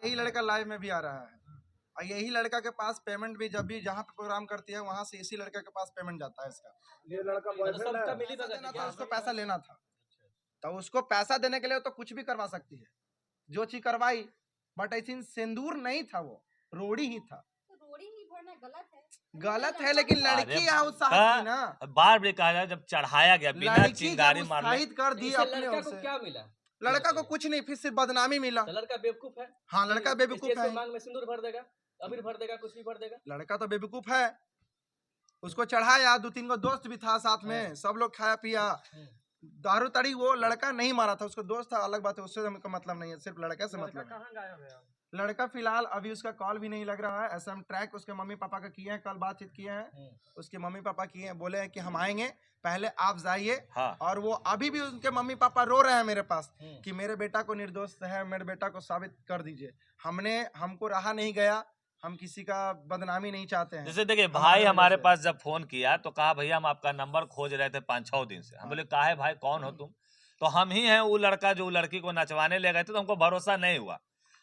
यही लड़का लाइव में भी आ रहा है और यही लड़का के पास पेमेंट भी जब भी जहाँ पे प्रोग्राम करती है वहां से इसी लड़का के पास पेमेंट जाता है इसका। ये लड़का बॉयफ्रेंड है, पैसा देना था उसको, पैसा लेना था तो उसको पैसा देने के लिए तो कुछ भी करवा सकती है, जो चीज करवाई। बट आई थिंक सिंदूर नहीं था, वो रोड़ी ही था। रोड़ी ही भरना गलत है लेकिन लड़की अरे उत्साहित की ना, बार भी कहा जाए जब चढ़ाया गया बिना लड़की जब चिंगारी मारने उत्साहित कर दी इससे अपने लड़का ओर को से। क्या मिला? लड़का को कुछ नहीं, फिर सिर्फ बदनामी मिला। तो लड़का बेवकूफ है। हाँ लड़का बेवकूफ है, मांग में सिंदूर भर देगा, अबीर भर देगा, कुछ भी भर देगा। लड़का तो बेवकूफ है। उसको चढ़ाया, 2-3 को दोस्त भी था साथ में, सब लोग खाया पिया, दारू तड़ी। वो लड़का नहीं मारा था, उसको दोस्त था, अलग बात है, उससे हमको मतलब नहीं है, सिर्फ लड़के से मतलब है। कहाँ गायब है? लड़का फिलहाल अभी उसका कॉल भी नहीं लग रहा है। ऐसा हम ट्रैक उसके मम्मी पापा का किए हैं, कल बातचीत किए हैं, उसके मम्मी पापा किए हैं, बोले हैं कि हम आएंगे, पहले आप जाइए। हाँ। और वो अभी भी उनके मम्मी पापा रो रहे हैं मेरे पास कि मेरे बेटा को निर्दोष है, मेरे बेटा को साबित कर दीजिए। हमको रहा नहीं गया, हम किसी का बदनामी नहीं चाहते हैं। जैसे देखिए भाई हमारे पास जब फोन किया तो कहा भैया हम आपका नंबर खोज रहे थे 5-6 दिन से। हम बोले कहा है भाई, कौन हो तुम? तो हम ही हैं वो लड़का जो लड़की को नचवाने ले गए थे। तो हमको भरोसा नहीं हुआ।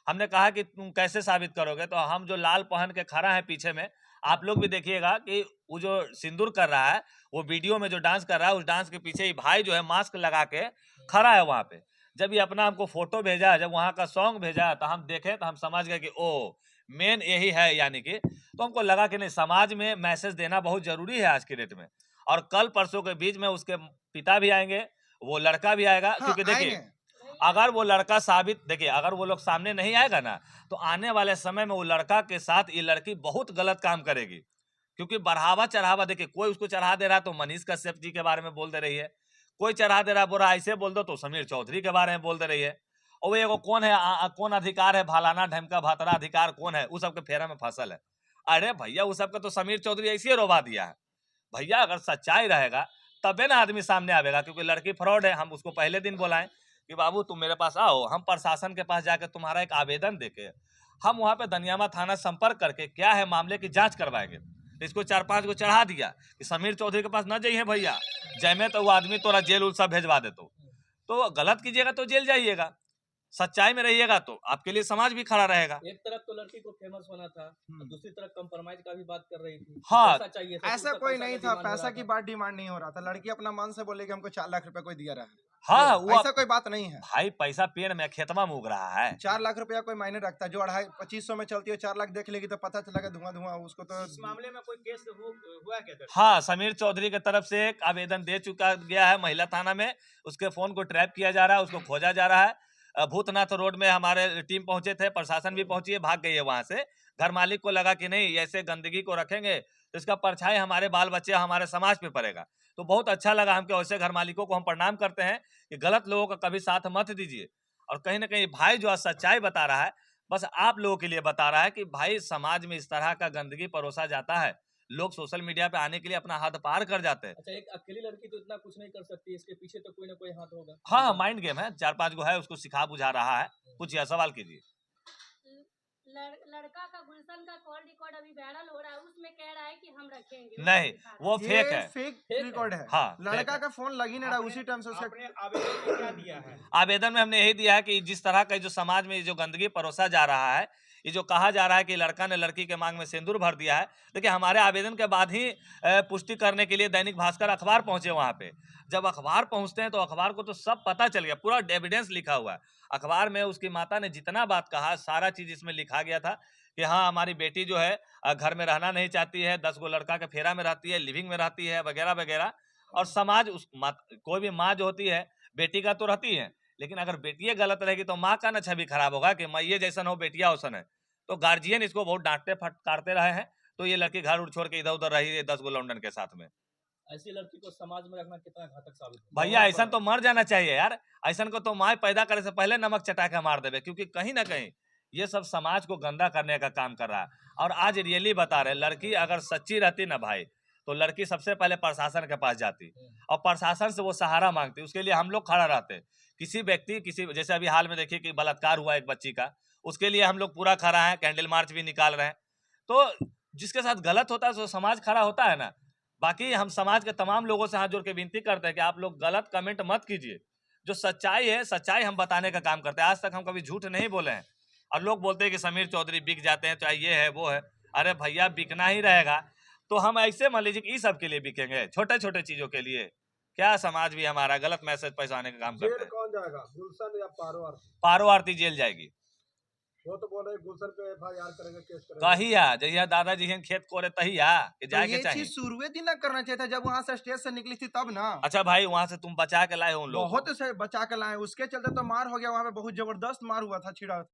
हमने कहा कि तुम कैसे साबित करोगे? तो हम जो लाल पहन के खड़ा है पीछे में, आप लोग भी देखिएगा कि वो जो सिंदूर कर रहा है, वो वीडियो में जो डांस कर रहा है, उस डांस के पीछे ही भाई जो है मास्क लगा के खड़ा है वहां पे। जब ये अपना हमको फोटो भेजा, जब वहां का सॉन्ग भेजा, तो हम देखे तो हम समझ गए कि ओ मेन यही है, यानी कि तो हमको लगा कि नहीं, समाज में मैसेज देना बहुत जरूरी है आज की डेट में। और कल परसों के बीच में उसके पिता भी आएंगे, वो लड़का भी आएगा। हाँ, क्योंकि देखिए अगर वो लड़का साबित, देखिए अगर वो लोग सामने नहीं आएगा ना, तो आने वाले समय में वो लड़का के साथ ये लड़की बहुत गलत काम करेगी। क्योंकि बढ़ावा चढ़ावा, देखिए कोई उसको चढ़ा दे रहा है तो मनीष कश्यप जी के बारे में बोल दे रही है, कोई चढ़ा दे रहा है बोरा ऐसे बोल दो तो समीर चौधरी के बारे में बोल दे रही है। और वो एगो कौन है, कौन अधिकार है, भालाना ढमका भातरा अधिकार कौन है, उस सबके फेरा में फसल है। अरे भैया उस सबका तो समीर चौधरी ऐसे रोवा दिया है। भैया अगर सच्चाई रहेगा तबे ना आदमी सामने आवेगा। क्योंकि लड़की फ्रॉड है। हम उसको पहले दिन बोलाएं कि बाबू तुम मेरे पास आओ, हम प्रशासन के पास जाकर तुम्हारा एक आवेदन देके हम वहां पे दनियामा थाना संपर्क करके क्या है मामले की जांच करवाएंगे। इसको 4-5 को चढ़ा दिया कि समीर चौधरी के पास न जाइए भैया, जैमे तो वो आदमी तोरा जेल उल सब भेजवा दे। तो गलत कीजिएगा तो जेल जाइएगा, सच्चाई में रहिएगा तो आपके लिए समाज भी खड़ा रहेगा। एक तरफ तो लड़की को फेमस होना था, दूसरी तरफ कंप्रोमाइज का भी बात कर रही थी। हाँ, पैसा चाहिए, ऐसा कोई नहीं था, पैसा की बात डिमांड नहीं हो रहा था। लड़की अपना मन से बोले कि हमको 4 लाख रुपए कोई दिया रहा है। हाँ, ऐसा कोई बात नहीं है भाई। पैसा पेड़ में खेतवा में उग रहा है। 4 लाख रुपया कोई मायने रखता है? जो 2500 में चलती है 4 लाख देख लेगी तो पता चलेगा धुआं धुआं। उसको तो इस मामले में कोई केस हुआ क्या? हाँ, समीर चौधरी की तरफ से एक आवेदन दे चुका गया है महिला थाना में। उसके फोन को ट्रैप किया जा रहा है, उसको खोजा जा रहा है। भूतनाथ रोड में हमारे टीम पहुंचे थे, प्रशासन भी पहुंची है, भाग गई है वहां से। घर मालिक को लगा कि नहीं ऐसे गंदगी को रखेंगे तो इसका परछाई हमारे बाल बच्चे हमारे समाज पे पड़ेगा। तो बहुत अच्छा लगा हमको। ऐसे घर मालिकों को हम प्रणाम करते हैं कि गलत लोगों का कभी साथ मत दीजिए। और कहीं ना कहीं भाई जो सच्चाई बता रहा है, बस आप लोगों के लिए बता रहा है कि भाई समाज में इस तरह का गंदगी परोसा जाता है, लोग सोशल मीडिया पे आने के लिए अपना हद पार कर जाते हैं। अच्छा, एक अकेली लड़की तो इतना कुछ नहीं कर सकती, इसके पीछे तो कोई ना कोई हाथ होगा। हाँ, माइंड गेम है, 4-5 गो है, उसको सिखा बुझा रहा है। कुछ यह सवाल कीजिए। लड़का का गुलशन का कॉल रिकॉर्ड अभी वायरल हो रहा है, उसमें कह रहा है कि हम रखेंगे। नहीं, वो फेक है, फेक रिकॉर्ड है। हाँ, लड़का का फोन लग ही नहीं रहा, उसी टाइम से उसका आवेदन में क्या दिया है? आवेदन में हमने यही दिया है कि जिस तरह का जो समाज में जो गंदगी परोसा जा रहा है, ये जो कहा जा रहा है कि लड़का ने लड़की के मांग में सिंदूर भर दिया है, देखिए हमारे आवेदन के बाद ही पुष्टि करने के लिए दैनिक भास्कर अखबार पहुंचे वहां पे। जब अखबार पहुंचते हैं तो अखबार को तो सब पता चल गया, पूरा एविडेंस लिखा हुआ है अखबार में। उसकी माता ने जितना बात कहा सारा चीज इसमें लिखा गया था कि हाँ हमारी बेटी जो है घर में रहना नहीं चाहती है, 10 गो लड़का के फेरा में रहती है, लिविंग में रहती है, वगैरह वगैरह। और समाज कोई भी माँ जो होती है बेटी का तो रहती है, लेकिन अगर बेटियां गलत रहेगी तो माँ का ना छवि खराब होगा कि मैये जैसन हो बेटिया वैसन है। तो गार्जियन इसको बहुत डांटते फटकारते रहे हैं। तो ये लड़की घर उड़ छोड़ के इधर उधर रही है 10 गो लौंडन के साथ में। ऐसी लड़की को समाज में रखना कितना घातक साबित है भैया। ऐसा तो मर जाना चाहिए यार, ऐसा को तो माँ पैदा करे से पहले नमक चटा के मार देवे। क्योंकि कहीं ना कहीं ये सब समाज को गंदा करने का काम कर रहा है। और आज रियली बता रहे, लड़की अगर सच्ची रहती ना भाई, तो लड़की सबसे पहले प्रशासन के पास जाती और प्रशासन से वो सहारा मांगती। उसके लिए हम लोग खड़ा रहते। किसी व्यक्ति जैसे अभी हाल में देखिए कि बलात्कार हुआ एक बच्ची का, उसके लिए हम लोग पूरा खड़ा है, कैंडल मार्च भी निकाल रहे हैं। तो जिसके साथ गलत होता है तो समाज खड़ा होता है ना। बाकी हम समाज के तमाम लोगों से हाथ जोड़ के विनती करते हैं कि आप लोग गलत कमेंट मत कीजिए। जो सच्चाई है, सच्चाई हम बताने का काम करते हैं। आज तक हम कभी झूठ नहीं बोले हैं। और लोग बोलते हैं कि समीर चौधरी बिक जाते हैं, चाहे ये है वो है। अरे भैया बिकना ही रहेगा तो हम ऐसे मान लीजिए कि इस सब के लिए बिकेंगे, छोटे छोटे चीजों के लिए? क्या समाज भी हमारा गलत मैसेज पहुंचाने का काम करता है। कौन जाएगा, गुलशन या पारो आरती? पारो आरती जेल जाएगी। वो तो बोल रहे गुलशन पे FIR करेंगे, केस करेंगे। कहिया जहिया दादाजी हैं खेत कोरे तहिया कि तो जाए के ये चाहिए। चीज शुरुए दिन ना करना चाहिए था, जब वहां से स्टेज से निकली थी तब ना। अच्छा भाई वहां से तुम बचा के लाए हो उन लोगों को? बहुत से बचा के लाए, उसके चलते तो मार हो गया वहां पे, बहुत जबरदस्त मार हुआ था, छिड़ा